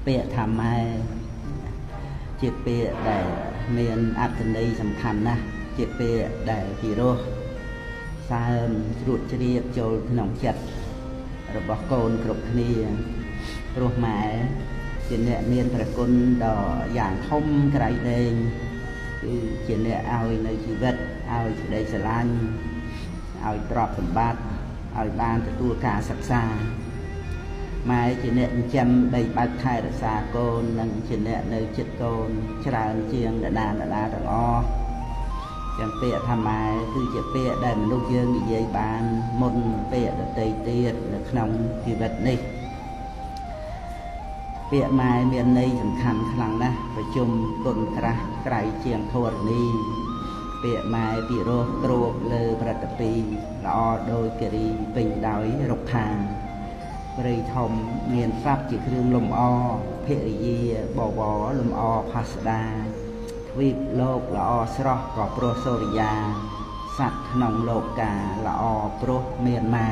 ពាក្យថាម៉ែជាពាក្យដែលមានអត្ថន័យសំខាន់ណាស់ជាពាក្យដែលពិរោះសើមជ្រួតជ្រាបចូលក្នុងចិត្តរបស់កូនគ្រប់គ្នាព្រោះម៉ែជាអ្នកមានព្រះគុណដ៏យ៉ាងធំក្រៃលែងគឺជាអ្នកឲ្យនៅជីវិតឲ្យសេចក្តីស្រឡាញ់ឲ្យទ្រព្យសម្បត្តិឲ្យបានទទួលការសិក្សាម៉ែជាអ្នកចិញ្ចឹមដីបាច់ថែរក្សាកូននិងជាអ្នកនៅចិត្តកូនច្រើនជាងដដាទាំងអស់ចឹងពាក្យថាម៉ែគឺជាពាក្យដែលមនុស្សយើងនិយាយបានមុនពាក្យដទៃទៀតនៅក្នុងជីវិតនេះពាក្យម៉ែមានន័យសំខាន់ខ្លាំងណាស់ប្រជុំគុណក្រាស់ក្រៃជាងធរណីពាក្យម៉ែពិរោះទ្រពលើប្រតិពីល្អដោយគិរីពេញដោយរុក្ខាព្រៃធំមានសត្វជាគ្រឿងលំអភរិយាបវរលំអផាសដាទ្វីបលោកល្អស្រស់ក៏ព្រោះសូរិយាសត្វក្នុងលោកកាល្អព្រោះមានម៉ែ